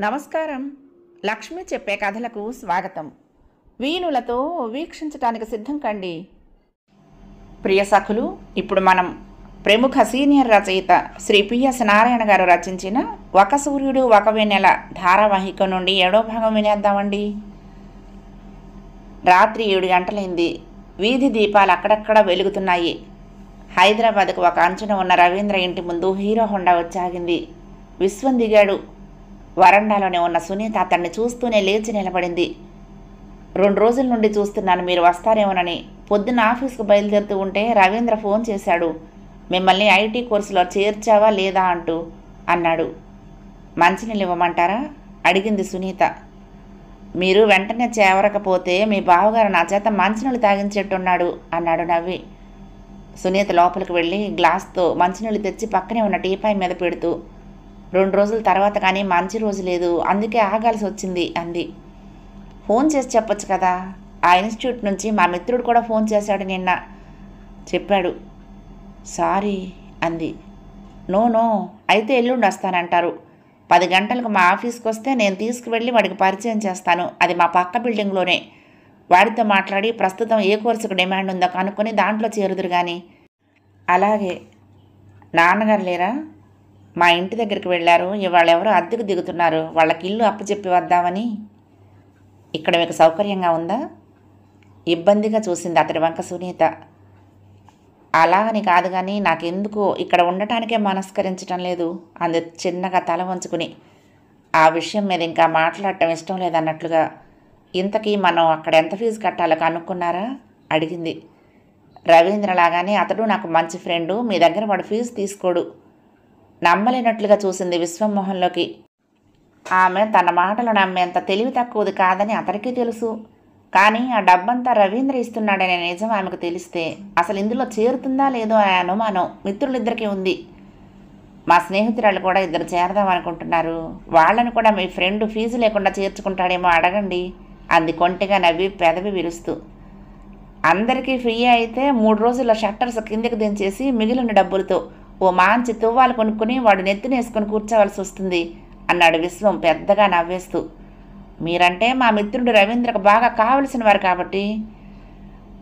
నమస్కారం. లక్ష్మి చెప్పే కథలకు స్వాగతం. వీణులతో వీక్షించటానికి సిద్ధం కండి. ప్రియ సఖులు, ఇప్పుడు మనం ప్రముఖ సీనియర్ రచయిత శ్రీ పిఎస్ నారాయణ గారు రచించిన ఒక సూర్యుడు ఒక వెన్నెల ధారావాహిక నుండి 7వ భాగం వినేద్దామండి. రాత్రి 7 గంటలైంది. వీధి దీపాలు అక్కడక్కడ వెలుగుతున్నాయి. హైదరాబాద్కు ఒక అంచున ఉన్న రవీంద్ర ఇంటి ముందు హీరో హోండా వచ్చి ఆగింది. విశ్వం దిగాడు. వరండాలోనే ఉన్న సునీత అతన్ని చూస్తూనే లేచి నిలబడింది. 2 రోజుల నుండి చూస్తున్నాను, మీరు వస్తారేమోనని. పొద్దున్న ఆఫీస్కు బయలుదేరుతూ ఉంటే రవీంద్ర ఫోన్ చేశాడు. మిమ్మల్ని ఐటీ కోర్సులో చేర్చావా లేదా అంటూ అన్నాడు. మంచినీళ్ళు ఇవ్వమంటారా అడిగింది సునీత. మీరు వెంటనే చేవరకపోతే మీ బావగారు నా చేత మంచినీళ్ళు తాగించేట్టున్నాడు అన్నాడు నవ్వి. సునీత లోపలికి వెళ్ళి గ్లాస్తో మంచినీళ్ళు తెచ్చి పక్కనే ఉన్న టీపాయ్ మీద పెడుతూ, 2 రోజుల తర్వాత కానీ మంచి రోజు లేదు, అందుకే ఆగాల్సి వచ్చింది అంది. ఫోన్ చేసి చెప్పొచ్చు కదా. ఆ ఇన్స్టిట్యూట్ నుంచి మా మిత్రుడు కూడా ఫోన్ చేశాడు నిన్న. చెప్పాడు. సారీ అంది. నో అయితే ఎల్లుండి వస్తానంటారు. 10 గంటలకు మా ఆఫీస్కి వస్తే నేను తీసుకువెళ్ళి వాడికి పరిచయం చేస్తాను. అది మా పక్క బిల్డింగ్లోనే. వాడితో మాట్లాడి ప్రస్తుతం ఏ కోర్సుకు డిమాండ్ ఉందో కనుక్కొని దాంట్లో చేరుదురు కానీ. అలాగే. నాన్నగారు లేరా? మా ఇంటి దగ్గరికి వెళ్ళారు. ఇవాళ ఎవరో అద్దెకు దిగుతున్నారు. వాళ్ళకి ఇల్లు అప్పచెప్పి వద్దామని. ఇక్కడ మీకు సౌకర్యంగా ఉందా? ఇబ్బందిగా చూసింది అతడి వంక సునీత. అలాగని కాదు కానీ నాకెందుకో ఇక్కడ ఉండటానికే మనస్కరించటం లేదు అంది చిన్నగా తల వంచుకుని. ఆ విషయం మీద ఇంకా మాట్లాడటం ఇష్టం లేదన్నట్లుగా. ఇంతకీ మనం అక్కడ ఎంత ఫీజు కట్టాలో కనుక్కున్నారా అడిగింది. రవీంద్రలాగానే అతడు నాకు మంచి ఫ్రెండు. మీ దగ్గర వాడు ఫీజు తీసుకోడు. నమ్మలేనట్లుగా చూసింది విశ్వమోహన్లోకి. ఆమె తన మాటలు నమ్మేంత తెలివి తక్కువది కాదని అతడికి తెలుసు. కానీ ఆ డబ్బంతా రవీంద్ర ఇస్తున్నాడనే నిజం ఆమెకు తెలిస్తే అసలు ఇందులో చేరుతుందా లేదో అనే అనుమానం మిత్రులిద్దరికీ ఉంది. మా స్నేహితురాలు కూడా 2 చేరదాం అనుకుంటున్నారు. వాళ్ళని కూడా మీ ఫ్రెండ్ ఫీజు లేకుండా చేర్చుకుంటాడేమో అడగండి అంది కొంటిగా నవ్వి పెదవి విరుస్తూ. అందరికీ ఫ్రీ అయితే 3 రోజుల్లో షట్టర్స్ కిందకి దించేసి మిగిలిన డబ్బులతో ఓ మంచి తువ్వాలు కొనుక్కుని వాడు నెత్తినేసుకొని కూర్చోవలసి వస్తుంది అన్నాడు విశ్వం పెద్దగా నవ్వేస్తూ. మీరంటే మా మిత్రుడు రవీంద్రకు బాగా కావలసిన వారు కాబట్టి.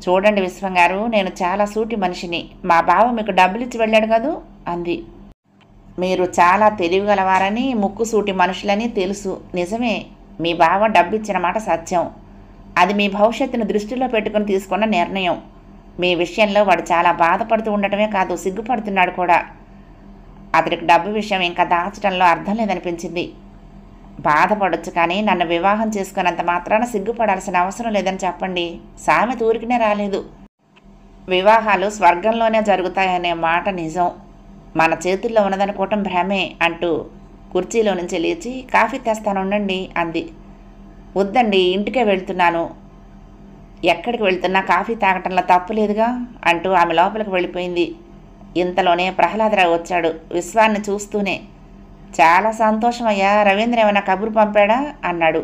చూడండి విశ్వం గారు, నేను చాలా సూటి మనిషిని. మా బావ మీకు డబ్బులు ఇచ్చి వెళ్ళాడు కదూ అంది. మీరు చాలా తెలివిగలవారని, ముక్కు సూటి మనుషులని తెలుసు. నిజమే, మీ బావ డబ్బు ఇచ్చిన మాట సత్యం. అది మీ భవిష్యత్తును దృష్టిలో పెట్టుకుని తీసుకున్న నిర్ణయం. మీ విషయంలో వాడు చాలా బాధపడుతూ ఉండటమే కాదు, సిగ్గుపడుతున్నాడు కూడా. అతడికి డబ్బు విషయం ఇంకా దాచడంలో అర్థం లేదనిపించింది. బాధపడొచ్చు కానీ నన్ను వివాహం చేసుకున్నంత మాత్రాన సిగ్గుపడాల్సిన అవసరం లేదని చెప్పండి. సామెత ఊరికినే రాలేదు. వివాహాలు స్వర్గంలోనే జరుగుతాయనే మాట నిజం. మన చేతుల్లో ఉన్నదనుకోవటం భ్రమే అంటూ కుర్చీలో నుంచి లేచి కాఫీ తెస్తానుండండి అంది. వద్దండి, ఇంటికే వెళ్తున్నాను. ఎక్కడికి వెళ్తున్నా కాఫీ తాగటంలో తప్పులేదుగా అంటూ ఆమె లోపలికి వెళ్ళిపోయింది. ఇంతలోనే ప్రహ్లాదరావు వచ్చాడు విశ్వాన్ని చూస్తూనే. చాలా సంతోషమయ్యా, రవీంద్ర ఏమైనా కబురు పంపాడా అన్నాడు.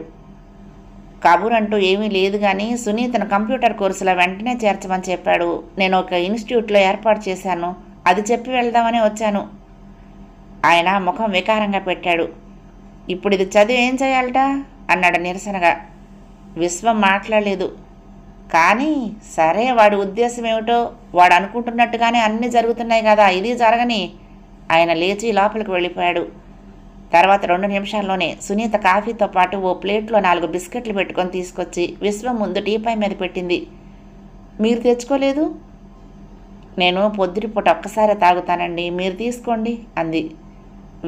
కబురు అంటూ ఏమీ లేదు కానీ సునీతను కంప్యూటర్ కోర్సులో వెంటనే చేర్చమని చెప్పాడు. నేను ఒక ఇన్స్టిట్యూట్లో ఏర్పాటు చేశాను, అది చెప్పి వెళ్దామని వచ్చాను. ఆయన ముఖం వికారంగా పెట్టాడు. ఇప్పుడు ఇది చదివి ఏం చేయాలట అన్నాడు నిరసనగా. విశ్వం మాట్లాడలేదు. కానీ సరే, వాడి ఉద్దేశం ఏమిటో. వాడు అనుకుంటున్నట్టుగానే అన్నీ జరుగుతున్నాయి కదా, ఇది జరగని. ఆయన లేచి లోపలికి వెళ్ళిపోయాడు. తర్వాత 2 నిమిషాల్లోనే సునీత కాఫీతో పాటు ఓ ప్లేట్లో 4 బిస్కెట్లు పెట్టుకొని తీసుకొచ్చి విశ్వం ముందు టీపాయ్ మీద పెట్టింది. మీరు తెచ్చుకోలేదు? నేను పొద్దుటిపూట ఒక్కసారే తాగుతానండి, మీరు తీసుకోండి అంది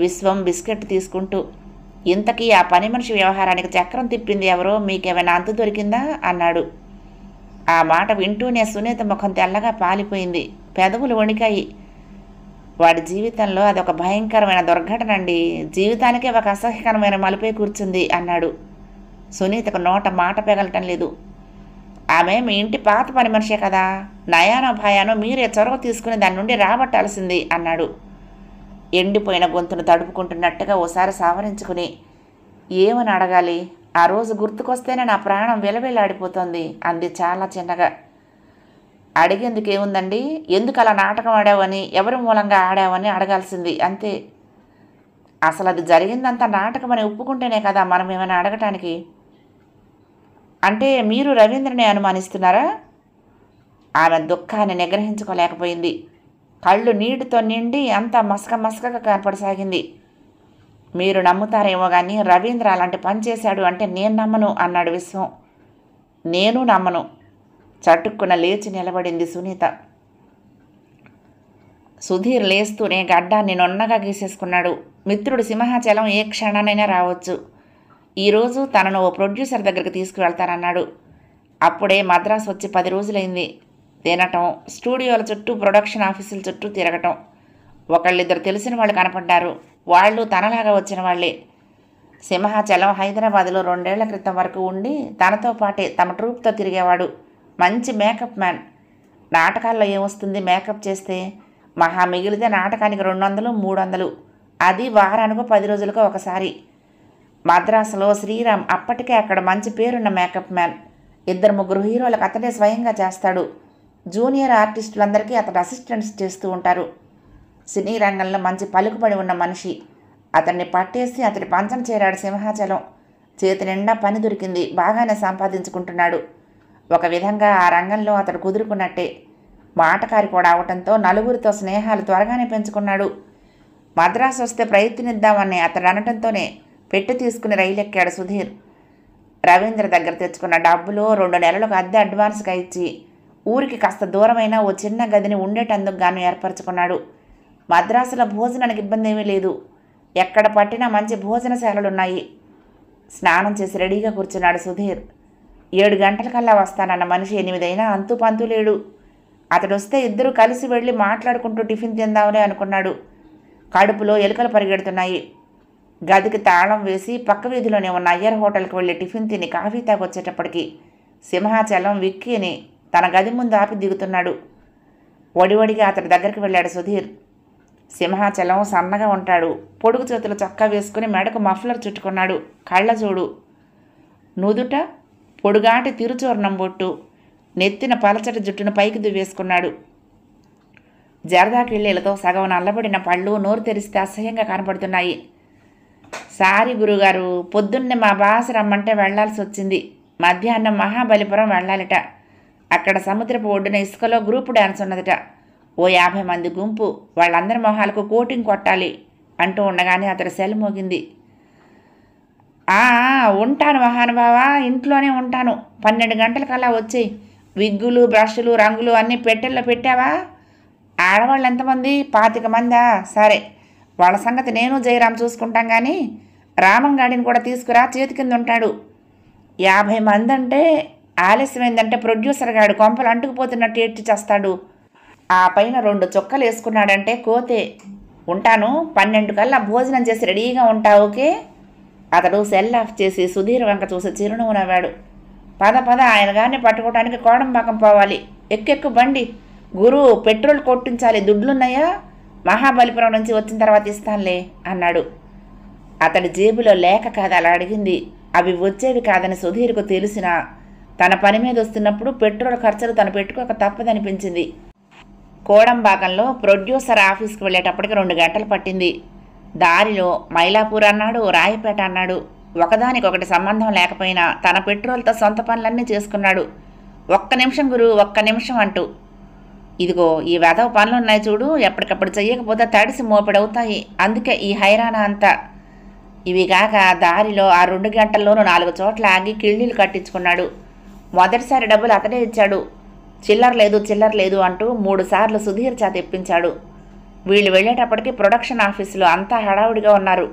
విశ్వం బిస్కెట్ తీసుకుంటూ. ఇంతకీ ఆ పని మనిషి వ్యవహారానికి చక్రం తిప్పింది ఎవరో, మీకేమైనా అంతు దొరికిందా అన్నాడు. ఆ మాట వింటూనే సునీత ముఖం తెల్లగా పాలిపోయింది. పెదవులు వణికాయి. వాడి జీవితంలో అదొక భయంకరమైన దుర్ఘటన అండి. జీవితానికే ఒక అసహ్యకరమైన మలుపై కూర్చుంది అన్నాడు. సునీతకు నోట మాట పెగలటం లేదు. ఆమె మీ ఇంటి పాత పని మనిషే కదా, నయానో భయానో మీరే చొరవ తీసుకుని దాని నుండి రాబట్టాల్సింది అన్నాడు. ఎండిపోయిన గొంతును తడుపుకుంటున్నట్టుగా ఓసారి సవరించుకుని, ఏమని అడగాలి? ఆ రోజు గుర్తుకొస్తేనే నా ప్రాణం విలవిల్లాడిపోతోంది అంది చాలా చిన్నగా. అడిగేందుకేముందండి, ఎందుకు అలా నాటకం ఆడావని, ఎవరి మూలంగా ఆడావని అడగాల్సింది అంతే. అసలు అది జరిగిందంతా నాటకమని ఒప్పుకుంటేనే కదా మనం ఏమైనా అడగటానికి. అంటే మీరు రవీంద్రని అనుమానిస్తున్నారా? ఆమె దుఃఖాన్ని నిగ్రహించుకోలేకపోయింది. కళ్ళు నీటితో నిండి అంతా మసకగా కనపడసాగింది. మీరు నమ్ముతారేమో కానీ రవీంద్ర అలాంటి పని చేశాడు అంటే నేను నమ్మను అన్నాడు విశ్వం. నేను నమ్మను. చటుక్కున లేచి నిలబడింది సునీత. సుధీర్ లేస్తూనే గడ్డాన్ని నొన్నగా గీసేసుకున్నాడు. మిత్రుడు సింహాచలం ఏ క్షణానైనా రావచ్చు. ఈరోజు తనను ఓ ప్రొడ్యూసర్ దగ్గరికి తీసుకువెళ్తానన్నాడు. అప్పుడే మద్రాసు వచ్చి 10 రోజులైంది. తినటం, స్టూడియోల చుట్టూ, ప్రొడక్షన్ ఆఫీసుల చుట్టూ తిరగటం. ఒకళ్ళిద్దరు తెలిసిన వాళ్ళు కనపడ్డారు. వాళ్ళు తనలాగా వచ్చిన వాళ్లే. సింహాచలం హైదరాబాద్లో 2 ఏళ్ల క్రితం వరకు ఉండి తనతో పాటే తమ ట్రూప్తో తిరిగేవాడు. మంచి మేకప్ మ్యాన్. నాటకాల్లో ఏమొస్తుంది మేకప్ చేస్తే? మహా మిగిలితే నాటకానికి 200, 300. అది వారానికో 10 రోజులకో ఒకసారి. మద్రాసులో శ్రీరామ్ అప్పటికే అక్కడ మంచి పేరున్న మేకప్ మ్యాన్. 2-3 హీరోలకు అతడే స్వయంగా చేస్తాడు. జూనియర్ ఆర్టిస్టులందరికీ అతడు అసిస్టెంట్స్ చేస్తూ ఉంటారు. సినీ రంగంలో మంచి పలుకుబడి ఉన్న మనిషి. అతన్ని పట్టేసి అతడి పంచం చేరాడు సింహాచలం. చేతి నిండా పని దొరికింది. బాగానే సంపాదించుకుంటున్నాడు. ఒక విధంగా ఆ రంగంలో అతడు కుదురుకున్నట్టే. మాటకారి కూడా అవటంతో నలుగురితో స్నేహాలు త్వరగానే పెంచుకున్నాడు. మద్రాసు వస్తే ప్రయత్నిద్దామని అతడు అనటంతోనే పెట్టి తీసుకుని రైలు ఎక్కాడు సుధీర్. రవీంద్ర దగ్గర తెచ్చుకున్న డబ్బులో 2 నెలలకు అద్దె అడ్వాన్స్గా ఇచ్చి ఊరికి కాస్త దూరమైన ఓ చిన్న గదిని ఉండేటందుకు గాను ఏర్పరచుకున్నాడు. మద్రాసులో భోజనానికి ఇబ్బంది ఏమీ లేదు. ఎక్కడ పట్టినా మంచి భోజనశాలలున్నాయి. స్నానం చేసి రెడీగా కూర్చున్నాడు సుధీర్. 7 గంటలకల్లా వస్తానన్న మనిషి 8 అయినా అంతు పంతు లేడు. అతడు వస్తే ఇద్దరు కలిసి వెళ్ళి మాట్లాడుకుంటూ టిఫిన్ తిందామని అనుకున్నాడు. కడుపులో ఎలుకలు పరిగెడుతున్నాయి. గదికి తాళం వేసి పక్క వీధిలోనే ఉన్న అయ్యర్ హోటల్కి వెళ్ళి టిఫిన్ తిని కాఫీ తాగొచ్చేటప్పటికి సింహాచలం విక్కీని తన గది ముందు ఆపి దిగుతున్నాడు. వడివడిగా అతడి దగ్గరికి వెళ్ళాడు సుధీర్. సింహాచలం సన్నగా ఉంటాడు. పొడుగు చేతులు చొక్కా వేసుకుని మెడకు మఫ్లర్ చుట్టుకున్నాడు. కళ్ళజోడు, నుదుట పొడుగాటి తిరుచూర్ణం బొట్టు, నెత్తిన పలచటి జుట్టును పైకి దువ్వేసుకున్నాడు. జరదాకిళ్ళేలతో సగం నల్లబడిన పళ్ళు నోరు తెరిస్తే అసహ్యంగా కనపడుతున్నాయి. సారీ గురుగారు, పొద్దున్నే మా బాస్ రమ్మంటే వెళ్లాల్సి వచ్చింది. మధ్యాహ్నం మహాబలిపురం వెళ్ళాలిట. అక్కడ సముద్రపు ఒడ్డున ఇసుకలో గ్రూప్ డ్యాన్స్ ఉన్నదిట. ఓ 50 మంది గుంపు. వాళ్ళందరి మొహాలకు కోటింగ్ కొట్టాలి అంటూ ఉండగానే అతడి సెల్ మోగింది. ఉంటాను మహానుభావా, ఇంట్లోనే ఉంటాను. 12 గంటలకల్లా వచ్చేయి. విగ్గులు, బ్రష్లు, రంగులు అన్నీ పెట్టెల్లో పెట్టావా? ఆడవాళ్ళు ఎంతమంది? 25 మందా? సరే, వాళ్ళ సంగతి నేను జయరాం చూసుకుంటాం. కానీ రామంగాడిని కూడా తీసుకురా, చేతి కింద ఉంటాడు. 50 మంది అంటే ఆలస్యమైందంటే ప్రొడ్యూసర్ గాడు కొంపలు అంటుకుపోతున్నట్టు ఏడ్చి చేస్తాడు. ఆ పైన 2 చొక్కలు వేసుకున్నాడంటే కోతే. ఉంటాను, 12 కల్లా భోజనం చేసి రెడీగా ఉంటా, ఓకే? అతడు సెల్ ఆఫ్ చేసి సుధీర్ వంక చూసి చిరునవ్వు నవ్వాడు. పద ఆయన గారిని పట్టుకోవడానికి కోడంబాకం పోవాలి. ఎక్కెక్కు బండి. గురు, పెట్రోల్ కొట్టించాలి. దుడ్లున్నాయా? మహాబలిపురం నుంచి వచ్చిన తర్వాత ఇస్తానులే అన్నాడు. అతడి జేబులో లేక కాదు అలా అడిగింది. అవి వచ్చేవి కాదని సుధీర్కు తెలిసినా తన పని మీద వస్తున్నప్పుడు పెట్రోల్ ఖర్చులు తను పెట్టుకోక తప్పదనిపించింది. కోడంబాకంలో ప్రొడ్యూసర్ ఆఫీస్కి వెళ్ళేటప్పటికి 2 గంటలు పట్టింది. దారిలో మైలాపూర్ అన్నాడు, రాయపేట అన్నాడు. ఒకదానికొకటి సంబంధం లేకపోయినా తన పెట్రోల్తో సొంత పనులన్నీ చేసుకున్నాడు. 1 నిమిషం గురు, 1 నిమిషం అంటూ. ఇదిగో ఈ వెధవ పనులున్నాయి చూడు, ఎప్పటికప్పుడు చెయ్యకపోతే తడిసి మోపెడవుతాయి. అందుకే ఈ హైరానా అంతా. ఇవి కాక దారిలో ఆ 2 గంటల్లోనూ 4 చోట్ల ఆగి కిళ్ళీలు కట్టించుకున్నాడు. మొదటిసారి డబ్బులు అతడే ఇచ్చాడు. చిల్లర లేదు అంటూ 3 సార్లు సుధీర్ చేత తెప్పించాడు. వీళ్ళు వెళ్ళేటప్పటికి ప్రొడక్షన్ ఆఫీసులో అంతా హడావుడిగా ఉన్నారు.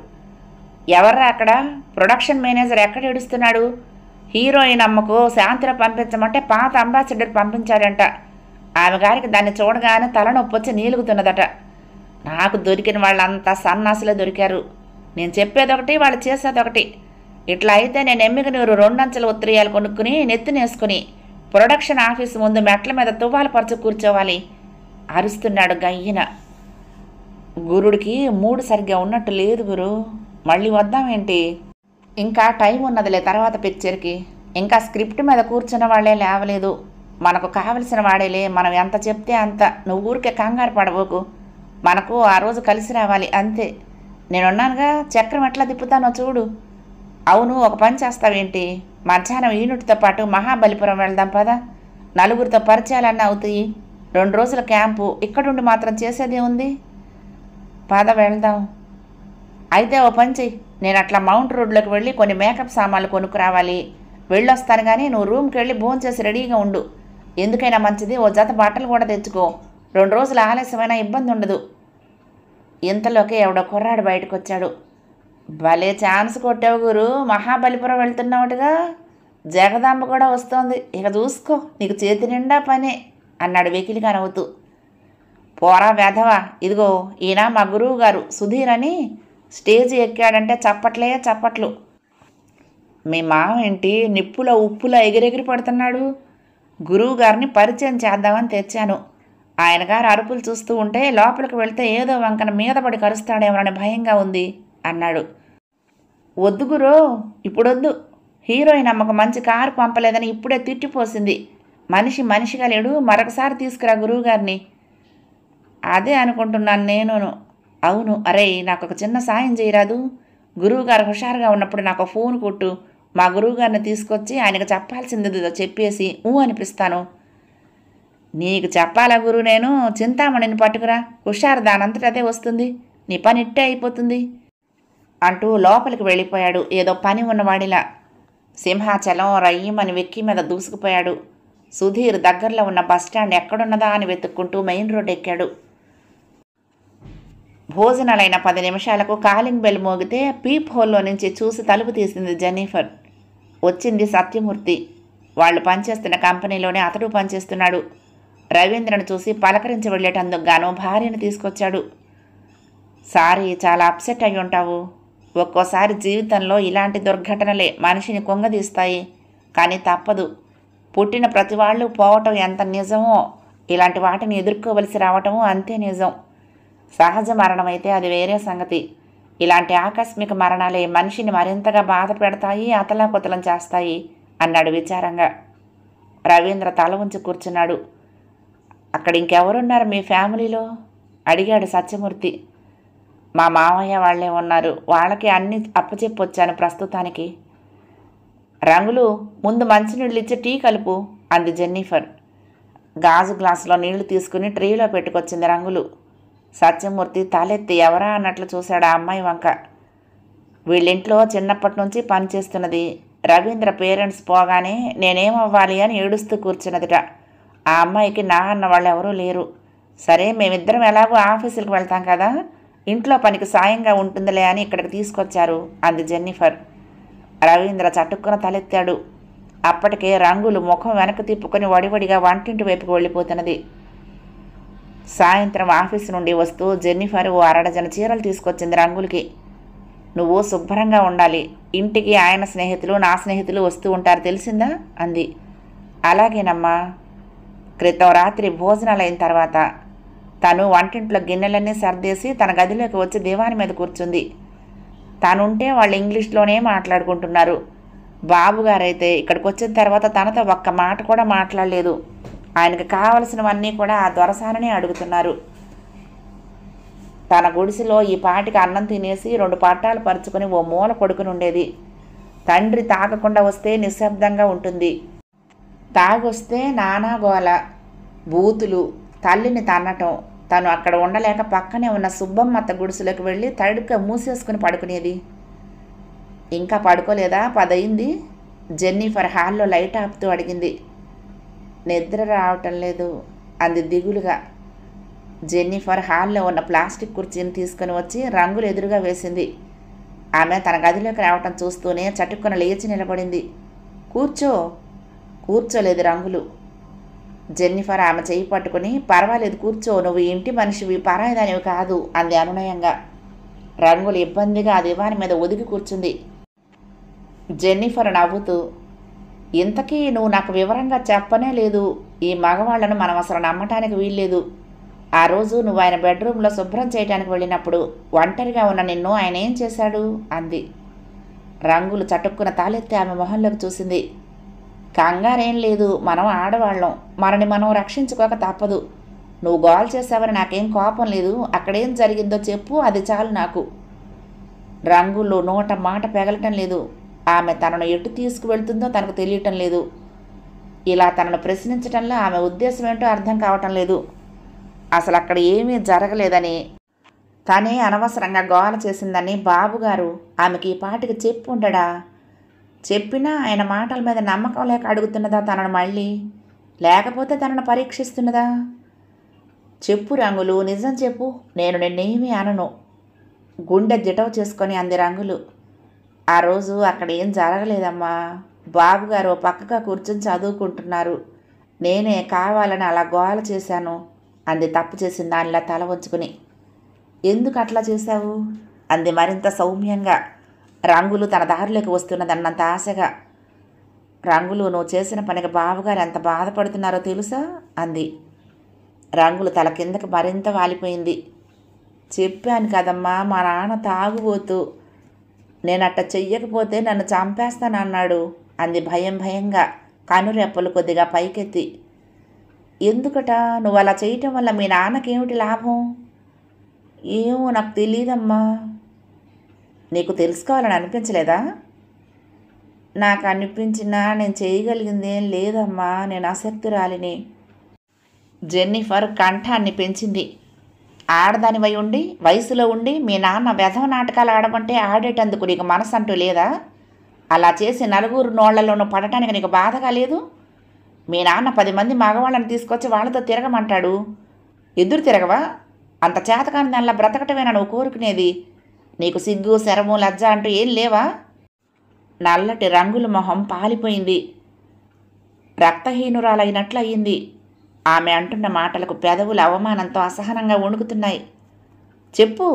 ఎవర్రా అక్కడ? ప్రొడక్షన్ మేనేజర్ ఎక్కడ ఏడుస్తున్నాడు? హీరోయిన్ అమ్మకు శాంతిలో పంపించమంటే పాత అంబాసిడర్ పంపించాడంట. ఆమె గారికి దాన్ని చూడగానే తలనొప్పి వచ్చి నీలుగుతున్నదట. నాకు దొరికిన వాళ్ళంతా సన్నాసులే దొరికారు. నేను చెప్పేదొకటి, వాళ్ళు చేసేదొకటి. ఇట్లా అయితే నేను ఎమ్మిక నీరు 2 అంచెల ఉత్తరీయాలు కొనుక్కుని నెత్తినేసుకుని ప్రొడక్షన్ ఆఫీసు ముందు మెట్ల మీద తువ్వాలు పరుచు కూర్చోవాలి అరుస్తున్నాడు గయ్యిన. గురుడికి మూడు సరిగ్గా ఉన్నట్టు లేదు గురు. మళ్ళీ వద్దామేంటి? ఇంకా టైం ఉన్నదిలే తర్వాత పిక్చర్కి. ఇంకా స్క్రిప్ట్ మీద కూర్చున్న వాళ్ళే లేవలేదు. మనకు కావలసిన వాడేలే. మనం ఎంత చెప్తే అంత. నువ్వు ఊరికే కంగారు పడబోకు. మనకు ఆ రోజు కలిసి రావాలి అంతే. నేనున్నానుగా, చక్రం ఎట్లా తిప్పుతానో చూడు. అవును, ఒక పని చేస్తావేంటి? మధ్యాహ్నం యూనిట్తో పాటు మహాబలిపురం వెళ్దాం పదా. నలుగురితో పరిచయాలన్నీ అవుతాయి. 2 రోజుల క్యాంపు ఇక్కడుండి మాత్రం చేసేదే ఉంది. పద వెళ్దాం. అయితే ఓ పని చెయ్యి, నేను అట్లా మౌంట్ రోడ్లోకి వెళ్ళి కొన్ని మేకప్ సామాన్లు కొనుక్కురావాలి. వెళ్ళొస్తాను కానీ నువ్వు రూమ్కి వెళ్ళి భోంచేసి రెడీగా ఉండు. ఎందుకైనా మంచిది, ఓ జత బట్టలు కూడా తెచ్చుకో. 2 రోజులు ఆలస్యమైనా ఇబ్బంది ఉండదు. ఇంతలోకి ఎవడో కుర్రాడు బయటకు వచ్చాడు. భలే ఛాన్స్ కొట్టావు గురు, మహాబలిపురం వెళ్తున్నావుగా. జగదాంబ కూడా వస్తోంది, ఇక చూసుకో, నీకు చేతి నిండా పనే అన్నాడు వెకిలిగా నవ్వుతూ. పోరా వెధవా, ఇదిగో ఈయన మా గురువు గారు సుధీర్ అని. స్టేజి ఎక్కాడంటే చప్పట్లే చప్పట్లు. మీ మామ ఏంటి నిప్పులో ఉప్పులో ఎగిరెగిరి పడుతున్నాడు? గురువు గారిని పరిచయం చేద్దామని తెచ్చాను. ఆయన గారు అరుపులు చూస్తూ ఉంటే లోపలికి వెళ్తే ఏదో వంకన మీద పడి కరుస్తాడేమోనని భయంగా ఉంది అన్నాడు. వద్దు గురో, ఇప్పుడొద్దు. హీరోయిన్ అమ్మకు మంచి కారు పంపలేదని ఇప్పుడే తిట్టిపోసింది. మనిషిగా లేడు, మరొకసారి తీసుకురా గురువుగారిని. అదే అనుకుంటున్నాను నేనును. అవును, అరే నాకు ఒక చిన్న సాయం చేయరాదు? గురువుగారు హుషారుగా ఉన్నప్పుడు నాకు ఫోన్ కొట్టు. మా గురువుగారిని తీసుకొచ్చి ఆయనకు చెప్పాల్సిందిదో చెప్పేసి అనిపిస్తాను. నీకు చెప్పాలా గురు? నేను చింతామణిని పట్టుకురా, హుషారు దానంతట అదే వస్తుంది, నీ పని ఇట్టే అయిపోతుంది అంటూ లోపలికి వెళ్ళిపోయాడు ఏదో పని ఉన్నవాడిలా. సింహాచలం రయ్యమని వెక్కి మీద దూసుకుపోయాడు. సుధీర్ దగ్గరలో ఉన్న బస్టాండ్ ఎక్కడున్నదా అని వెతుక్కుంటూ మెయిన్ రోడ్ ఎక్కాడు. భోజనాలైన 10 నిమిషాలకు కాలింగ్ బెల్ మోగితే పీప్ హోల్లో నుంచి చూసి తలుపు తీసింది జెన్నిఫర్. వచ్చింది సత్యమూర్తి. వాళ్ళు పనిచేస్తున్న కంపెనీలోనే అతడు పనిచేస్తున్నాడు. రవీంద్రను చూసి పలకరించి వెళ్ళేటందుకు గాను భార్యను తీసుకొచ్చాడు. సారీ, చాలా అప్సెట్ అయి ఉంటావు. ఒక్కోసారి జీవితంలో ఇలాంటి దుర్ఘటనలే మనిషిని కుంగదీస్తాయి. కానీ తప్పదు. పుట్టిన ప్రతి వాళ్ళు పోవటం ఎంత నిజమో, ఇలాంటి వాటిని ఎదుర్కోవలసి రావటము అంతే నిజం. సహజ మరణమైతే అది వేరే సంగతి. ఇలాంటి ఆకస్మిక మరణాలే మనిషిని మరింతగా బాధ పెడతాయి, అతలాకుతలం చేస్తాయి అన్నాడు విచారంగా. రవీంద్ర తల ఉంచి కూర్చున్నాడు. అక్కడ ఇంకెవరున్నారు మీ ఫ్యామిలీలో అడిగాడు సత్యమూర్తి. మా మామయ్య వాళ్ళే ఉన్నారు, వాళ్ళకి అన్నీ అప్పచెప్పొచ్చాను ప్రస్తుతానికి. రంగులు, ముందు మంచినీళ్ళు ఇచ్చి టీ కలుపు అంది జెన్నిఫర్. గాజు గ్లాసులో నీళ్లు తీసుకుని ట్రీలో పెట్టుకొచ్చింది రంగులు. సత్యమూర్తి తలెత్తి ఎవరా అన్నట్లు చూశాడు ఆ అమ్మాయి వంక. వీళ్ళింట్లో చిన్నప్పటి నుంచి పనిచేస్తున్నది. రవీంద్ర పేరెంట్స్ పోగానే నేనేమవ్వాలి అని ఏడుస్తూ కూర్చున్నదిట. ఆ అమ్మాయికి నా అన్న వాళ్ళు ఎవరూ లేరు. సరే, మేమిద్దరం ఎలాగో ఆఫీసులకు వెళ్తాం కదా, ఇంట్లో పనికి సాయంగా ఉంటుందిలే అని ఇక్కడికి తీసుకొచ్చారు అంది జెన్నిఫర్. రవీంద్ర చటుక్కున తలెత్తాడు. అప్పటికే రంగులు ముఖం వెనక్కి తిప్పుకొని వడివడిగా వంటింటి వైపుకు వెళ్ళిపోతున్నది. సాయంత్రం ఆఫీసు నుండి వస్తూ జెన్నిఫర్ ఓ 1 డజన్ చీరలు తీసుకొచ్చింది రంగులకి. నువ్వు శుభ్రంగా ఉండాలి, ఇంటికి ఆయన స్నేహితులు నా స్నేహితులు వస్తూ ఉంటారు, తెలిసిందా అంది. అలాగేనమ్మా. క్రితం రాత్రి భోజనాలైన తర్వాత తను వంటింట్లో గిన్నెలన్నీ సర్దేసి తన గదిలోకి వచ్చి దివాని మీద కూర్చుంది. తనుంటే వాళ్ళు ఇంగ్లీష్లోనే మాట్లాడుకుంటున్నారు. బాబుగారైతే ఇక్కడికి వచ్చిన తర్వాత తనతో ఒక్క మాట కూడా మాట్లాడలేదు. ఆయనకు కావలసినవన్నీ కూడా ఆ దొరసాననే అడుగుతున్నారు. తన గుడిసెలో ఈ పాటికి అన్నం తినేసి 2 పట్టాలు పరుచుకొని ఓ మూల పడుకుని ఉండేది. తండ్రి తాగకుండా వస్తే నిశ్శబ్దంగా ఉంటుంది. తాగొస్తే నానా గోల, బూతులు, తల్లిని తన్నటం. తను అక్కడ ఉండలేక పక్కనే ఉన్న సుబ్బమ్మత్త గుడిసెలోకి వెళ్ళి తడుక మూసేసుకుని పడుకునేది. ఇంకా పడుకోలేదా? 10 అయింది. జెన్నిఫర్ హాల్లో లైట్ ఆపుతూ అడిగింది. నిద్ర రావటం లేదు అంది దిగులుగా. జెన్నిఫర్ హాల్లో ఉన్న ప్లాస్టిక్ కుర్చీని తీసుకుని వచ్చి రంగులు ఎదురుగా వేసింది. ఆమె తన గదిలోకి రావటం చూస్తూనే చటుక్కున లేచి నిలబడింది. కూర్చోలేదు రంగులు. జెన్నిఫర్ ఆమె చేయి పట్టుకుని, పర్వాలేదు కూర్చో, నువ్వు ఇంటి మనిషివి, పరాయిదానివి కాదు అంది అనునయంగా. రంగులు ఇబ్బందిగా ఆ దివాని మీద ఒదిగి కూర్చుంది. జెన్నిఫర్ నవ్వుతూ, ఇంతకీ నువ్వు నాకు వివరంగా చెప్పనే లేదు. ఈ మగవాళ్లను మనం అసలు నమ్మటానికి వీల్లేదు. ఆ రోజు నువ్వు ఆయన బెడ్రూమ్లో శుభ్రం చేయడానికి వెళ్ళినప్పుడు ఒంటరిగా ఉన్న నిన్ను ఆయన ఏం చేశాడు అంది. రంగులు చటుక్కున తాలెత్తి ఆమె మొహంలోకి చూసింది. కంగారేం లేదు, మనం ఆడవాళ్ళం, మనని మనం రక్షించుకోక తప్పదు. నువ్వు గోల్ చేసావని నాకేం కోపం లేదు. అక్కడేం జరిగిందో చెప్పు, అది చాలు నాకు. రంగులు నోట మాట పెగలటం లేదు. ఆమె తనను ఎటు తీసుకువెళ్తుందో తనకు తెలియటం లేదు. ఇలా తనను ప్రశ్నించటంలో ఆమె ఉద్దేశం ఏంటో అర్థం కావటం లేదు. అసలు అక్కడ ఏమీ జరగలేదని, తనే అనవసరంగా గోల చేసిందని బాబుగారు ఆమెకి ఈ పాటికి చెప్పి ఉండడా? చెప్పినా ఆయన మాటల మీద నమ్మకం లేక అడుగుతున్నదా తనను మళ్ళీ? లేకపోతే తనను పరీక్షిస్తున్నదా? చెప్పు రంగులు, నిజం చెప్పు, నేను నిన్నేమీ అనను. గుండె దిటవ చేసుకొని అంది రంగులు. ఆ రోజు అక్కడ ఏం జరగలేదమ్మా. బాబుగారు పక్కగా కూర్చొని చదువుకుంటున్నారు. నేనే కావాలని అలా గోల చేశాను అంది తప్పు చేసిన దానిలా తల వంచుకుని. ఎందుకు అట్లా చేశావు అంది మరింత సౌమ్యంగా. రంగులు తన దారిలోకి వస్తున్నదన్నంత ఆశగా. రంగులు, నువ్వు చేసిన పనికి బాబుగారు ఎంత బాధపడుతున్నారో తెలుసా అంది. రంగులు తల కిందకి మరింత వాలిపోయింది. చెప్పాను కదమ్మా, మా నాన్న తాగుబోతూ, నేనట్ట చెయ్యకపోతే నన్ను చంపేస్తానన్నాడు అంది భయం భయంగా, కనురెప్పలు కొద్దిగా పైకెత్తి. ఎందుకట? నువ్వు అలా చేయటం వల్ల మీ నాన్నకేమిటి లాభం? ఏమో నాకు తెలియదమ్మా. నీకు తెలుసుకోవాలని అనిపించలేదా? నాకు అనిపించినా నేను చేయగలిగింది ఏం లేదమ్మా, నేను ఆసక్తురాలిని. జెన్నిఫర్ కంఠాన్ని పెంచింది. ఆడదానివై ఉండి, వయసులో ఉండి మీ నాన్న వెధవ నాటకాలు ఆడమంటే ఆడేటందుకు నీకు మనసు అంటూ లేదా? అలా చేసి నలుగురు నోళ్లలోనూ పడటానికి నీకు బాధగా లేదు? మీ నాన్న 10 మంది మగవాళ్ళని తీసుకొచ్చి వాళ్ళతో తిరగమంటాడు. ఎదురు తిరగవా? అంత చేతకాని దానిలా బ్రతకటమేనా నువ్వు కోరుకునేది? నీకు సిగ్గు, శరము, లజ్జ అంటూ ఏం లేవా? నల్లటి రంగుల మొహం పాలిపోయింది. రక్తహీనురాలైనట్లు అయ్యింది. ఆమె అంటున్న మాటలకు పెదవులు అవమానంతో అసహనంగా వణుకుతున్నాయి. చెప్పు,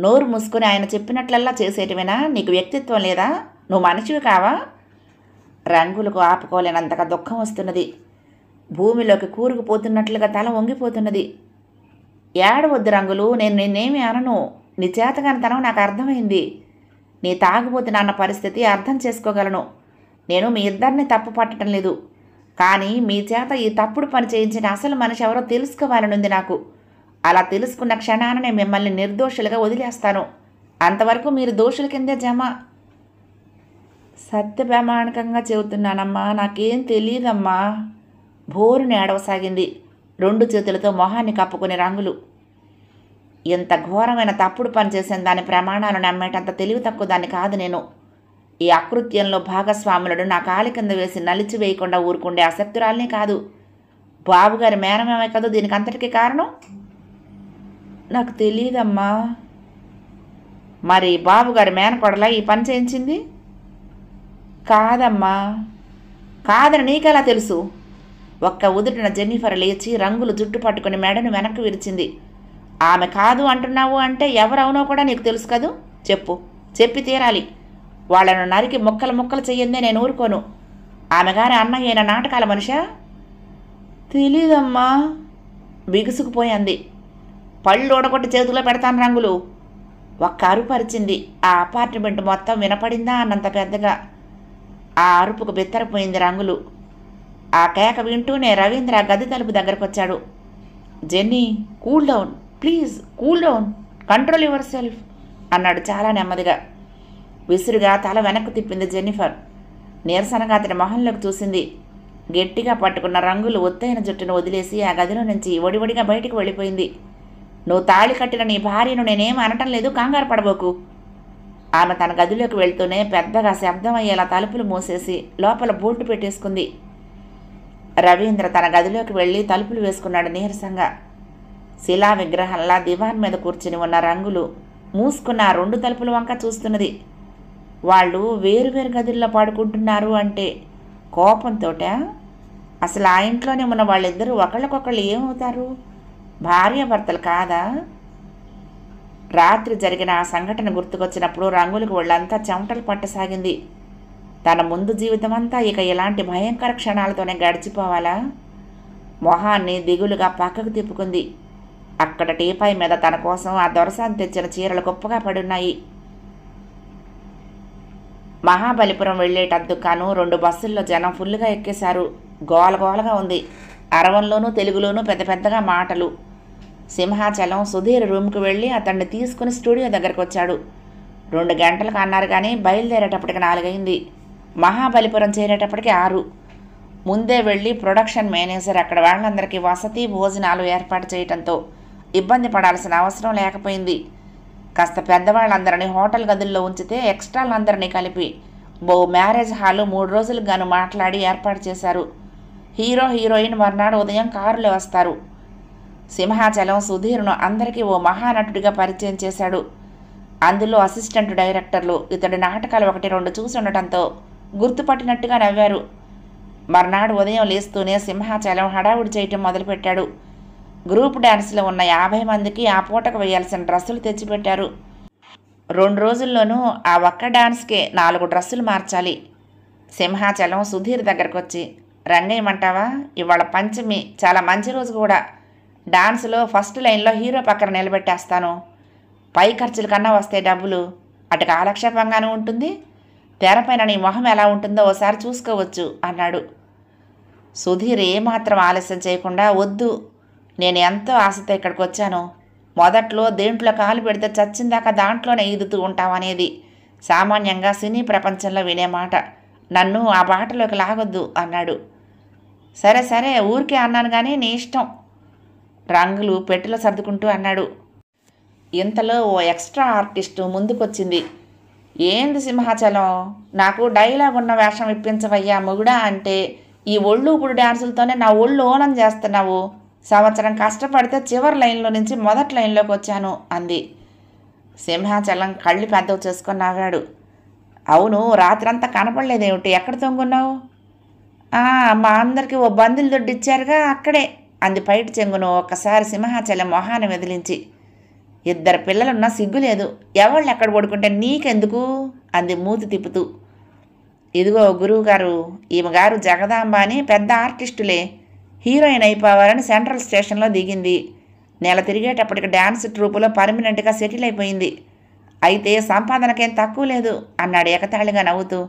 నోరు మూసుకొని ఆయన చెప్పినట్లల్లా చేసేటివేనా? నీకు వ్యక్తిత్వం లేదా? నువ్వు మనిషివి కావా? రంగులకు ఆపుకోలేనంతగా దుఃఖం వస్తున్నది. భూమిలోకి కూరుకుపోతున్నట్లుగా తల వంగిపోతున్నది. ఏడవద్దు రంగులు, నేను నిన్నేమీ అనను. నీ చేతగానితనం నాకు అర్థమైంది. నీ తాగుబోతు నాన్న పరిస్థితి అర్థం చేసుకోగలను. నేను మీ ఇద్దరిని తప్పు పట్టడం లేదు. కానీ మీ చేత ఈ తప్పుడు పని చేయించిన అసలు మనిషి ఎవరో తెలుసుకోవాలనుంది నాకు. అలా తెలుసుకున్న క్షణాన నేను మిమ్మల్ని నిర్దోషులుగా వదిలేస్తాను. అంతవరకు మీరు దోషుల కిందే జమ. సత్య ప్రామాణికంగా చెబుతున్నానమ్మా, నాకేం తెలియదమ్మా. బోరుని ఏడవసాగింది 2 చేతులతో మొహాన్ని కప్పుకుని రంగులు. ఇంత ఘోరమైన తప్పుడు పని చేసిన దాని ప్రమాణాలు నమ్మేటంత తెలివి తక్కువ దాన్ని కాదు నేను. ఈ అకృత్యంలో భాగస్వాములను నా కాలి కింద వేసి నలిచి వేయకుండా ఊరుకుండే ఆసక్తురాలనే కాదు. బాబుగారి మేనమేమే కదా దీనికి అంతటికీ కారణం. నాకు తెలియదమ్మా. మరి బాబుగారి మేనకొడలా ఈ పని చేయించింది? కాదమ్మా. కాదని నీకెలా తెలుసు? ఒక్క ఉదుటిన జెన్నిఫర్ లేచి రంగులు జుట్టు పట్టుకుని మెడను వెనక్కి విరిచింది. ఆమె కాదు అంటున్నావు అంటే ఎవరవునో కూడా నీకు తెలుసు కదూ? చెప్పు, చెప్పి తీరాలి. వాళ్లను నరికి ముక్కలు ముక్కలు చెయ్యందే నేను ఊరుకోను. ఆమె గారి అన్నయ్య అయిన నాటకాల మనిషా? తెలీదమ్మా బిగుసుకుపోయింది. పళ్ళు ఓడగొట్టి చేతిలో పెడతాను రంగులు. ఒక్క అరుపరిచింది. ఆ అపార్ట్మెంట్ మొత్తం వినపడిందా అన్నంత పెద్దగా. ఆ అరుపుకు బెత్తరపోయింది రంగులు. ఆ కేక వింటూనే రవీంద్ర గది తలుపు దగ్గరకు వచ్చాడు. Jenny, cool down please, cool down, control your self అన్నాడు చాలా నెమ్మదిగా. విసురుగా తల వెనక్కు తిప్పింది జెన్నిఫర్. నీరసనగా అతని మొహంలోకి చూసింది. గట్టిగా పట్టుకున్న రంగులు ఒత్తైన జుట్టును వదిలేసి ఆ గదిలో నుంచి ఒడివడిగా బయటికి వెళ్ళిపోయింది. నువ్వు తాళి కట్టిన నీ భార్యను నేనేం అనటం లేదు, కంగారు పడబోకు. ఆమె తన గదిలోకి వెళ్తూనే పెద్దగా శబ్దం అయ్యేలా తలుపులు మూసేసి లోపల బోల్టు పెట్టేసుకుంది. రవీంద్ర తన గదిలోకి వెళ్ళి తలుపులు వేసుకున్నాడు నీరసంగా. శిలా విగ్రహంలా దివాన్ మీద కూర్చుని ఉన్న రంగులు మూసుకున్న ఆ 2 తలుపుల వంక చూస్తున్నది. వాళ్ళు వేరువేరు గదుల్లో పడుకుంటున్నారు అంటే కోపంతోట? అసలు ఆ ఇంట్లోనే ఉన్న వాళ్ళిద్దరూ ఒకళ్ళకొకళ్ళు ఏమవుతారు? భార్యాభర్తలు కాదా? రాత్రి జరిగిన ఆ సంఘటన గుర్తుకొచ్చినప్పుడు రంగులకు వాళ్ళంతా చెమటలు పట్టసాగింది. తన ముందు జీవితమంతా ఇక ఇలాంటి భయంకర క్షణాలతోనే గడిచిపోవాలా? మొహాన్ని దిగులుగా పక్కకు తిప్పుకుంది. అక్కడ టీపాయ్ మీద తన కోసం ఆ దొరసాన్ని తెచ్చిన చీరలు గొప్పగా పడున్నాయి. మహాబలిపురం వెళ్లేటందుకు 2 బస్సుల్లో జనం ఫుల్లుగా ఎక్కేశారు. గోలగోలగా ఉంది. అరవంలోనూ తెలుగులోనూ పెద్ద పెద్దగా మాటలు. సింహాచలం సుధీర్ రూమ్కి వెళ్ళి అతన్ని తీసుకుని స్టూడియో దగ్గరకు వచ్చాడు. 2 గంటలకు అన్నారు కానీ బయలుదేరేటప్పటికి 4 అయింది. మహాబలిపురం చేరేటప్పటికి 6. ముందే వెళ్ళి ప్రొడక్షన్ మేనేజర్ అక్కడ వాళ్ళందరికీ వసతి భోజనాలు ఏర్పాటు చేయడంతో ఇబ్బంది పడాల్సిన అవసరం లేకపోయింది. కాస్త పెద్దవాళ్ళందరినీ హోటల్ గదుల్లో ఉంచితే ఎక్స్ట్రాలందరినీ కలిపి మ్యారేజ్ హాలు 3 రోజులకు గాను మాట్లాడి ఏర్పాటు చేశారు. హీరో హీరోయిన్ మర్నాడు ఉదయం కారులో వస్తారు. సింహాచలం సుధీర్ను అందరికీ ఓ మహానటుడిగా పరిచయం చేశాడు. అందులో అసిస్టెంట్ డైరెక్టర్లు ఇతడి నాటకాలు 1-2 చూసి ఉండటంతో గుర్తుపట్టినట్టుగా నవ్వారు. మర్నాడు ఉదయం లేస్తూనే సింహాచలం హడావుడి చేయటం మొదలుపెట్టాడు. గ్రూప్ డ్యాన్స్లో ఉన్న 50 మందికి ఆ పూటకు వేయాల్సిన డ్రెస్సులు తెచ్చిపెట్టారు. 2 రోజుల్లోనూ ఆ ఒక్క డాన్స్కే 4 డ్రెస్సులు మార్చాలి. సింహాచలం సుధీర్ దగ్గరకు వచ్చి, రంగేయమంటావా? ఇవాళ పంచమి, చాలా మంచి రోజు కూడా. డాన్స్లో ఫస్ట్ లైన్లో హీరో పక్కన నిలబెట్టేస్తాను. పై ఖర్చుల కన్నా వస్తాయి డబ్బులు. అటు కాలక్షేపంగానూ ఉంటుంది, తెరపైన నీ మొహం ఎలా ఉంటుందో ఓసారి చూసుకోవచ్చు అన్నాడు. సుధీర్ ఏమాత్రం ఆలస్యం చేయకుండా, వద్దు, నేను ఎంతో ఆశతో ఇక్కడికి వచ్చాను. మొదట్లో దేంట్లో కాలు పెడితే చచ్చిందాకా దాంట్లోనే ఈదుతూ ఉంటామనేది సామాన్యంగా సినీ ప్రపంచంలో వినే మాట. నన్ను ఆ బాటలోకి లాగొద్దు అన్నాడు. సరే సరే, ఊరికే అన్నాను కానీ నీ ఇష్టం, రంగులు పెట్టెలో సర్దుకుంటూ అన్నాడు. ఇంతలో ఓ ఎక్స్ట్రా ఆర్టిస్టు ముందుకొచ్చింది. ఏంది సింహాచలం, నాకు డైలాగ్ ఉన్న వేషం ఇప్పించవయ్యా మొగుడా అంటే ఈ ఒళ్ళు ఇప్పుడు డ్యాన్సులతోనే నా ఒళ్ళు ఓనం చేస్తున్నావు. సంవత్సరం కష్టపడితే చివరి లైన్లో నుంచి మొదటి లైన్లోకి వచ్చాను అంది. సింహాచలం కళ్ళు పెద్దవి చేసుకొని నవ్వాడు. అవును, రాత్రంతా కనపడలేదేమిటి, ఎక్కడ తొంగున్నావు? మా అందరికీ ఓ బందులు దొడ్డిచ్చారుగా, అక్కడే అంది పైటి చెంగును ఒక్కసారి సింహాచలం మొహాన్ని వెదిలించి. 2 పిల్లలున్నా సిగ్గులేదు, ఎవళ్ళు ఎక్కడ పడుకుంటే నీకెందుకు అంది మూతి తిప్పుతూ. ఇదిగో గురువుగారు, ఈమె గారు జగదాంబ అని పెద్ద ఆర్టిస్టులే, హీరోయిన్ అయిపోవాలని సెంట్రల్ స్టేషన్లో దిగింది. నెల తిరిగేటప్పటికి డ్యాన్స్ ట్రూపులో పర్మనెంట్గా సెటిల్ అయిపోయింది. అయితే సంపాదనకేం తక్కువ లేదు అన్నాడు ఎగతాళిగా నవ్వుతూ.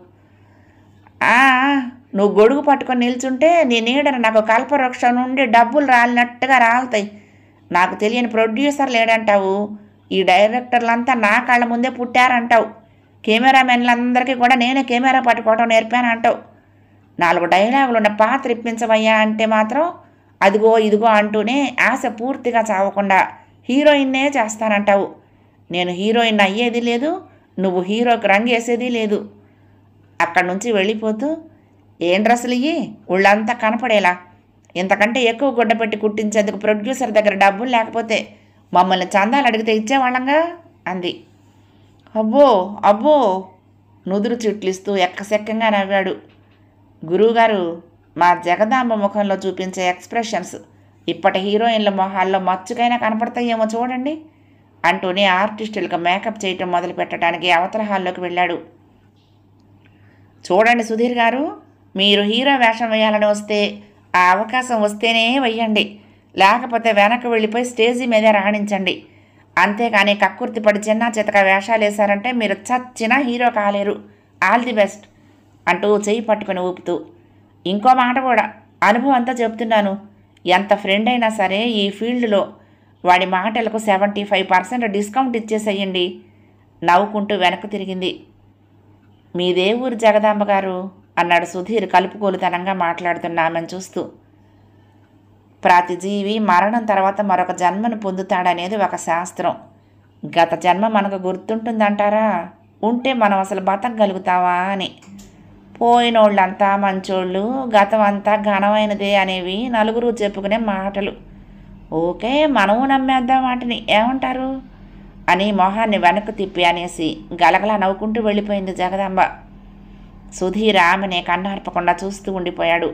నువ్వు గొడుగు పట్టుకొని నిల్చుంటే నీ నీడన నాకు కల్పవృక్షం నుండి డబ్బులు రాలినట్టుగా రాలుతాయి. నాకు తెలియని ప్రొడ్యూసర్ లేడంటావు, ఈ డైరెక్టర్లంతా నా కళ్ళ ముందే పుట్టారంటావు, కెమెరామెన్లందరికీ కూడా నేనే కెమెరా పట్టుకోవడం నేర్పానంటావు. 4 డైలాగులు ఉన్న పాత్ర ఇప్పించవయ్యా అంటే మాత్రం అదిగో ఇదిగో అంటూనే ఆశ పూర్తిగా చావకుండా హీరోయిన్నే చేస్తానంటావు. నేను హీరోయిన్ అయ్యేది లేదు, నువ్వు హీరోకి రంగు వేసేది లేదు. అక్కడి నుంచి వెళ్ళిపోతూ, ఏం డ్రెస్సులు ఇయ్యి, ఒళ్ళంతా కనపడేలా, ఇంతకంటే ఎక్కువ గుడ్డ పెట్టి కుట్టించేందుకు ప్రొడ్యూసర్ దగ్గర డబ్బులు లేకపోతే మమ్మల్ని చందాలు అడిగితే ఇచ్చేవాళ్ళంగా అంది. అబ్బో అబ్బో, నుదురు చిట్లిస్తూ ఎక్కసెక్కంగా నవ్వాడు. గురువుగారు, మా జగదాంబ ముఖంలో చూపించే ఎక్స్ప్రెషన్స్ ఇప్పటి హీరోయిన్ల మొహాల్లో మచ్చుకైనా కనపడతాయేమో చూడండి అంటూనే ఆర్టిస్టులకు మేకప్ చేయటం మొదలు పెట్టడానికి అవతల హాల్లోకి వెళ్ళాడు. చూడండి సుధీర్ గారు, మీరు హీరో వేషం వేయాలని వస్తే ఆ అవకాశం వస్తేనే వెయ్యండి, లేకపోతే వెనక్కి వెళ్ళిపోయి స్టేజీ మీదే రాణించండి. అంతేకాని కక్కుర్తి పడి చిన్న చితక వేషాలు వేశారంటే మీరు చచ్చినా హీరో కాలేరు. ఆల్ ది బెస్ట్ అంటూ చెయ్యి పట్టుకుని ఊపుతూ, ఇంకో మాట కూడా, అనుభవంతో చెప్తున్నాను, ఎంత ఫ్రెండ్ అయినా సరే ఈ ఫీల్డ్లో వాడి మాటలకు 75% డిస్కౌంట్ ఇచ్చేసేయండి. నవ్వుకుంటూ వెనక్కు తిరిగింది. మీదే ఊరు జగదాంబ గారు అన్నాడు సుధీర్ కలుపుకోలుతనంగా మాట్లాడుతున్న ఆమెను చూస్తూ. ప్రతి జీవి మరణం తర్వాత మరొక జన్మను పొందుతాడనేది ఒక శాస్త్రం. గత జన్మ మనకు గుర్తుంటుందంటారా? ఉంటే మనం అసలు బతకగలుగుతావా అని. పోయినోళ్ళంతా మంచోళ్ళు, గతం అంతా ఘనమైనదే అనేవి నలుగురు చెప్పుకునే మాటలు. ఓకే, మనము నమ్మేద్దాం వాటిని, ఏమంటారు అని మొహాన్ని వెనక్కు తిప్పి అనేసి గలగలా నవ్వుకుంటూ వెళ్ళిపోయింది జగదాంబ. సుధీర్ ఆమెనే కన్నార్పకుండా చూస్తూ ఉండిపోయాడు.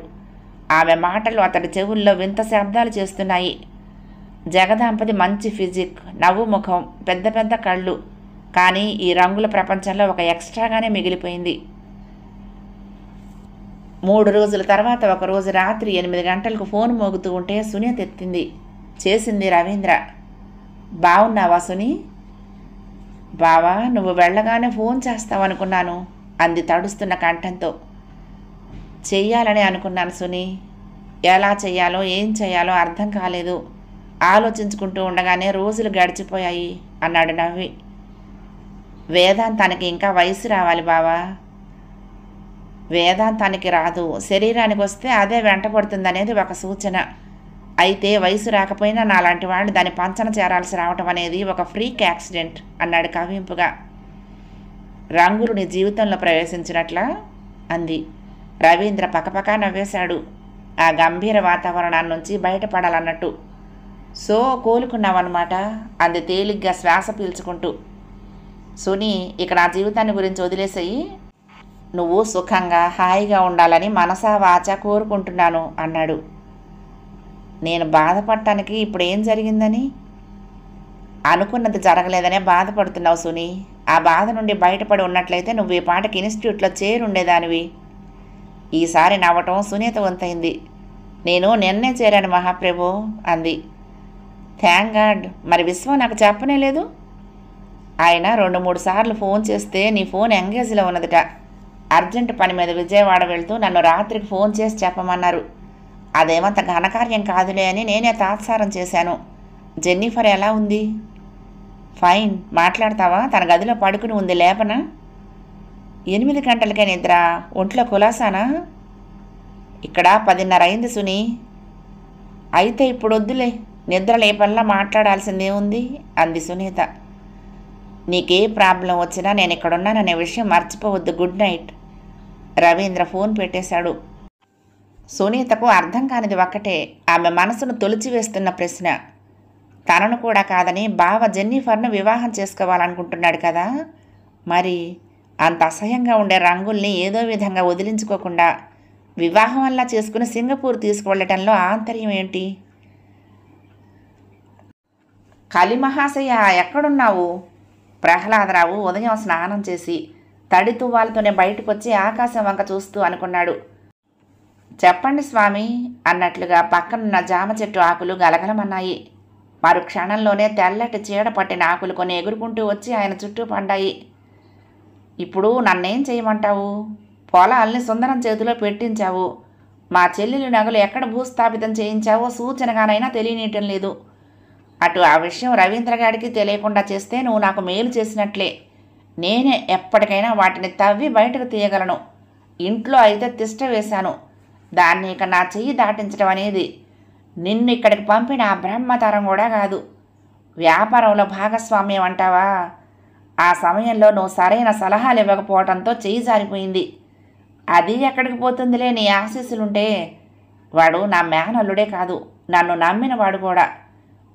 ఆమె మాటలు అతడి చెవుల్లో వింత శబ్దాలు చేస్తున్నాయి. జగదాంబది మంచి ఫిజిక్, నవ్వు ముఖం, పెద్ద పెద్ద కళ్ళు, కానీ ఈ రంగుల ప్రపంచంలో ఒక ఎక్స్ట్రాగానే మిగిలిపోయింది. 3 రోజుల తర్వాత ఒకరోజు రాత్రి 8 గంటలకు ఫోన్ మోగుతూ ఉంటే సునీత ఎత్తింది. చేసింది రవీంద్ర. బావున్నావా సునీ? బావా, నువ్వు వెళ్ళగానే ఫోన్ చేస్తావనుకున్నాను అంది తడుస్తున్న కంఠంతో. చెయ్యాలని అనుకున్నాను సునీ, ఎలా చెయ్యాలో ఏం చెయ్యాలో అర్థం కాలేదు. ఆలోచించుకుంటూ ఉండగానే రోజులు గడిచిపోయాయి అన్నాడు నవ్వి. వేదాంతానికి ఇంకా వయసు రావాలి బావా. వేదాంతానికి రాదు, శరీరానికి వస్తే అదే వెంటపడుతుందనేది ఒక సూచన. అయితే వయసు రాకపోయినా నాలాంటి వాళ్ళు దాని పంచన చేరాల్సి రావటం అనేది ఒక ఫ్రీక్ యాక్సిడెంట్ అన్నాడు కవింపుగా. రంగులు నీ జీవితంలో ప్రవేశించినట్లా అంది. రవీంద్ర పకపకా నవ్వేశాడు. ఆ గంభీర వాతావరణాన్ని నుంచి బయటపడాలన్నట్టు. సో కోలుకున్నావన్నమాట అంది తేలిగ్గా శ్వాస పీల్చుకుంటూ. సునీ, ఇక నా జీవితాన్ని గురించి వదిలేసేయి. నువ్వు సుఖంగా హాయిగా ఉండాలని మనసా వాచా కోరుకుంటున్నాను అన్నాడు. నేను బాధపడటానికి ఇప్పుడు ఏం జరిగిందని? అనుకున్నది జరగలేదనే బాధపడుతున్నావు సునీ. ఆ బాధ నుండి బయటపడి ఉన్నట్లయితే నువ్వు ఈ పాటకి ఇన్స్టిట్యూట్లో చేరుండేదానివి. ఈసారి నవ్వటం సునీత వంతైంది. నేను నిన్నే చేరాను మహాప్రభు అంది. Thank God. మరి విశ్వం నాకు చెప్పనే లేదు. ఆయన 2-3 సార్లు ఫోన్ చేస్తే నీ ఫోన్ ఎంగేజ్లో ఉన్నదట. అర్జెంటు పని మీద విజయవాడ వెళ్తూ నన్ను రాత్రికి ఫోన్ చేసి చెప్పమన్నారు. అదేమంత ఘనకార్యం కాదులే అని నేనే తాత్సారం చేశాను. జెన్నిఫర్ ఎలా ఉంది? ఫైన్. మాట్లాడతావా? తన గదిలో పడుకుని ఉంది, లేపనా? 8 గంటలకే నిద్ర. ఒంట్లో కులాసానా? ఇక్కడ 10:30 అయింది సునీ. అయితే ఇప్పుడు వద్దులే, నిద్ర లేపల్లా మాట్లాడాల్సిందే ఉంది అంది సునీత. నీకే ప్రాబ్లం వచ్చినా నేను ఇక్కడున్నాననే విషయం మర్చిపోవద్దు. Good night. రవీంద్ర ఫోన్ పెట్టేశాడు. సునీతకు అర్థం కానిది ఒక్కటే, ఆమె మనసును తొలిచివేస్తున్న ప్రశ్న. తనను కూడా కాదని బావ జెన్నిఫర్ను వివాహం చేసుకోవాలనుకుంటున్నాడు కదా. మరి అంత అసహ్యంగా ఉండే రంగుల్ని ఏదో విధంగా వదిలించుకోకుండా వివాహం వల్ల చేసుకుని సింగపూర్ తీసుకువెళ్ళటంలో ఆంతర్యం ఏంటి? కలిమహాశయ, ఎక్కడున్నావు? ప్రహ్లాదరావు ఉదయం స్నానం చేసి తడి తువ్వాలతోనే బయటకొచ్చి ఆకాశం వంక చూస్తూ అనుకున్నాడు. చెప్పండి స్వామి అన్నట్లుగా పక్కనున్న జామ చెట్టు ఆకులు గలగలమన్నాయి. మరు క్షణంలోనే తెల్లటి చీడ పట్టిన ఆకులు కొన్ని ఎగురుకుంటూ వచ్చి ఆయన చుట్టూ పడ్డాయి. ఇప్పుడు నన్నేం చేయమంటావు? పొలాల్ని సుందరం చేతిలో పెట్టించావు. మా చెల్లెలు నగలు ఎక్కడ భూస్థాపితం చేయించావో సూచనగానైనా తెలియనీయటం లేదు. అటు ఆ విషయం రవీంద్రగాడికి తెలియకుండా చేస్తే నువ్వు నాకు మేలు చేసినట్లే. నేనే ఎప్పటికైనా వాటిని తవ్వి బయటకు తీయగలను. ఇంట్లో అయితే తిష్ట వేశాను. దాన్ని ఇక నా చెయ్యి దాటించడం అనేది నిన్ను ఇక్కడికి పంపిన ఆ బ్రహ్మతరం కూడా కాదు. వ్యాపారంలో భాగస్వామ్యం అంటావా? ఆ సమయంలో నువ్వు సరైన సలహాలు ఇవ్వకపోవడంతో చెయ్యి జారిపోయింది. అది ఎక్కడికి పోతుందిలే నీ ఆశీస్సులుంటే. వాడు నా మేనల్లుడే కాదు, నన్ను నమ్మిన వాడు కూడా.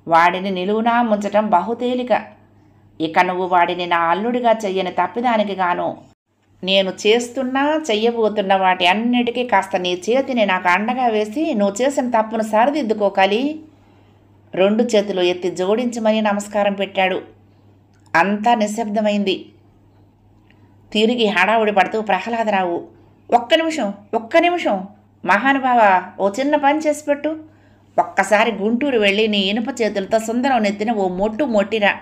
వాడిని నిలువునా ముంచటం బహుతేలిక. ఇక నువ్వు వాడిని నా అల్లుడిగా చెయ్యని తప్పిదానికి గాను నేను చేస్తున్నా చెయ్యబోతున్న వాటి అన్నిటికీ కాస్త నీ చేతిని నాకు అండగా వేసి నువ్వు చేసిన తప్పును సరిదిద్దుకోకాలి. 2 చేతులు ఎత్తి జోడించి మరీ నమస్కారం పెట్టాడు. అంతా నిశ్శబ్దమైంది. తిరిగి హడావుడి పడుతూ ప్రహ్లాదరావు, ఒక్క నిమిషం మహానుభావ, ఓ చిన్న పని చేసి పెట్టు. ఒక్కసారి గుంటూరు వెళ్ళి నీ ఇనుప చేతులతో సుందరం నెత్తిన ఓ మొట్టు మొట్టిరా.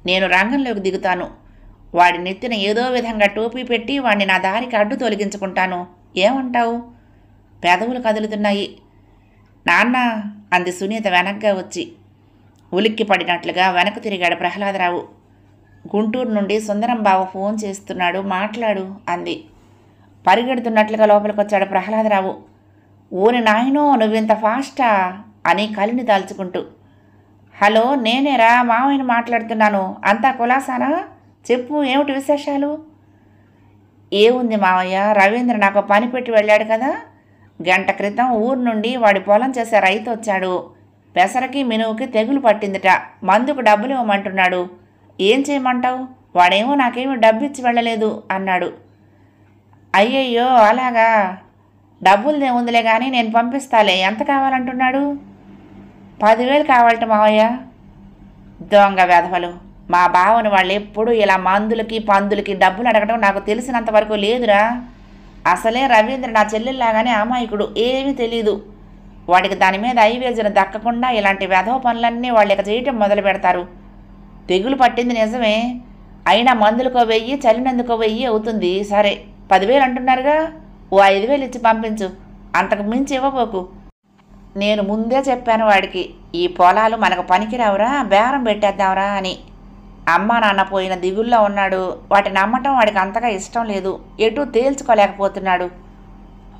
నేను రంగంలోకి దిగుతాను. వాడి నెత్తిన ఏదో విధంగా టోపీ పెట్టి వాడిని నా దారికి అడ్డు తొలగించుకుంటాను. ఏమంటావు? పెదవులు కదులుతున్నాయి. నాన్న అంది సునీత వెనక్గా వచ్చి. ఉలిక్కి పడినట్లుగా వెనక్కు తిరిగాడు ప్రహ్లాదరావు. గుంటూరు నుండి సుందరం బావ ఫోన్ చేస్తున్నాడు, మాట్లాడు అంది. పరిగెడుతున్నట్లుగా లోపలికొచ్చాడు ప్రహ్లాదరావు. ఓని నాయనో, నువ్వింత ఫాస్టా అని కలిని దాల్చుకుంటూ. హలో, నేనేరా, మావయ్యని మాట్లాడుతున్నాను. అంతా కులాసానా? చెప్పు, ఏమిటి విశేషాలు? ఏముంది మావయ్య, రవీంద్ర నాకు పని పెట్టి వెళ్ళాడు కదా. గంట క్రితం ఊరు నుండి వాడి పొలం చేసే రైతు వచ్చాడు. పెసరకి మినువుకి తెగులు పట్టిందిట. మందుకు డబ్బులు ఇవ్వమంటున్నాడు. ఏం చేయమంటావు? వాడేమో నాకేమీ డబ్బు ఇచ్చి వెళ్ళలేదు అన్నాడు. అయ్యయ్యో, అలాగా? డబ్బులదేముందిలే కానీ నేను పంపిస్తాలే. ఎంత కావాలంటున్నాడు? 10,000 కావాలట మావయ్య. దొంగ వెధవలు. మా బావని వాళ్ళు ఎప్పుడు ఇలా మందులకి పందులకి డబ్బులు అడగడం నాకు తెలిసినంత వరకు లేదురా. అసలే రవీంద్ర నా చెల్లెల్లాగానే అమాయకుడు, ఏమీ తెలీదు. వాడికి దాని మీద ఐవేజన దక్కకుండా ఇలాంటి వెధవ పనులన్నీ వాళ్ళు ఇక చేయటం మొదలు పెడతారు. తెగులు పట్టింది నిజమే, అయినా మందులకో 1000, చలినందుకో 1000 అవుతుంది. సరే, 10,000 అంటున్నారుగా, ఓ 5,000 ఇచ్చి పంపించు. అంతకు మించి ఇవ్వబోకు. నేను ముందే చెప్పాను వాడికి, ఈ పొలాలు మనకు పనికిరావురా, బేరం పెట్టేద్దాంరా అని. అమ్మా నాన్న పోయిన దిగుల్లో ఉన్నాడు. వాటిని నమ్మటం వాడికి అంతగా ఇష్టం లేదు. ఎటూ తేల్చుకోలేకపోతున్నాడు.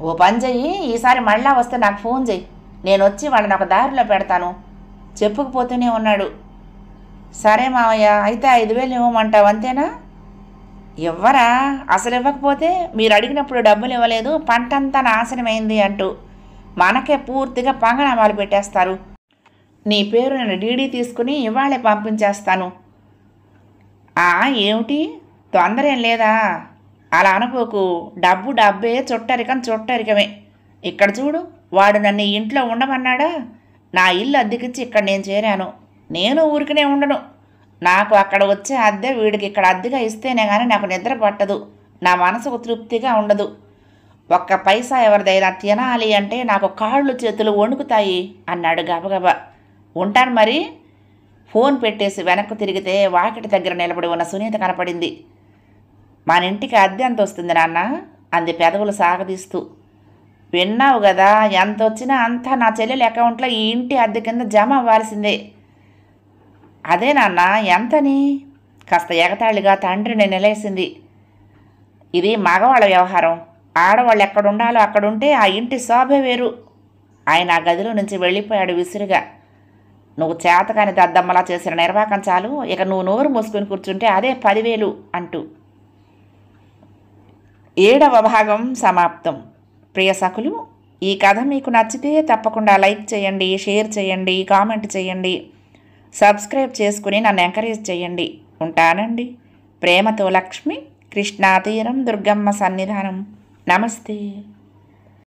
ఓ పని చెయ్యి, ఈసారి మళ్ళా వస్తే నాకు ఫోన్ చెయ్యి, నేను వచ్చి వాళ్ళని ఒక దారిలో పెడతాను చెప్పుకుపోతూనే ఉన్నాడు. సరే మావయ్య, అయితే 5,000 ఇవ్వమంటావు అంతేనా? ఇవ్వరా? అసలు ఇవ్వకపోతే మీరు అడిగినప్పుడు డబ్బులు ఇవ్వలేదు, పంటంతా నాశనమైంది అంటూ మనకే పూర్తిగా పంగనామాలు పెట్టేస్తారు. నీ పేరు నేను డీడీ తీసుకుని ఇవాళే పంపించేస్తాను. ఏమిటి తొందర ఏం లేదా? అలా అనుకోకు. డబ్బు డబ్బే, చుట్టరికం చుట్టరికమే. ఇక్కడ చూడు, వాడు నన్ను ఇంట్లో ఉండమన్నాడా? నా ఇల్లు అద్దెకిచ్చి ఇక్కడ నేను చేరాను. నేను ఊరికనే ఉండను. నాకు అక్కడ వచ్చే అద్దె వీడికి ఇక్కడ అద్దెగా ఇస్తేనే కానీ నాకు నిద్ర పట్టదు, నా మనసుకు తృప్తిగా ఉండదు. ఒక్క పైసా ఎవరిదైనా తినాలి అంటే నాకు కాళ్ళు చేతులు వణుకుతాయి అన్నాడు గబగబా. ఉంటాను మరి. ఫోన్ పెట్టేసి వెనక్కు తిరిగితే వాకిటి దగ్గర నిలబడి ఉన్న సునీత కనపడింది. మన ఇంటికి అద్దె ఎంత వస్తుంది నాన్న అంది పెదవులు సాగదీస్తూ. విన్నావు కదా, ఎంత వచ్చినా అంతా నా చెల్లెలి అకౌంట్లో ఈ ఇంటి అద్దె కింద జమ అవ్వాల్సిందే. అదే నాన్న, ఎంతని? కాస్త ఎగతాళిగా తండ్రిని నిలేసింది. ఇది మగవాళ్ళ వ్యవహారం. ఆడవాళ్ళు ఎక్కడుండాలో అక్కడుంటే ఆ ఇంటి శోభే వేరు. ఆయన ఆ గదిలో నుంచి వెళ్ళిపోయాడు విసురుగా. నువ్వు చేతకాని దద్దమ్మలా చేసిన నిర్వాకం చాలు, ఇక నువ్వు నోరు మూసుకుని కూర్చుంటే అదే 10,000 అంటూ. 7వ భాగం సమాప్తం. ప్రియ సఖులు, ఈ కథ మీకు నచ్చితే తప్పకుండా లైక్ చేయండి, షేర్ చేయండి, కామెంట్ చేయండి, సబ్స్క్రైబ్ చేసుకుని నన్ను ఎంకరేజ్ చేయండి. ఉంటానండి. ప్రేమతో లక్ష్మి, కృష్ణా తీరం, దుర్గమ్మ సన్నిధానం. నమస్తే.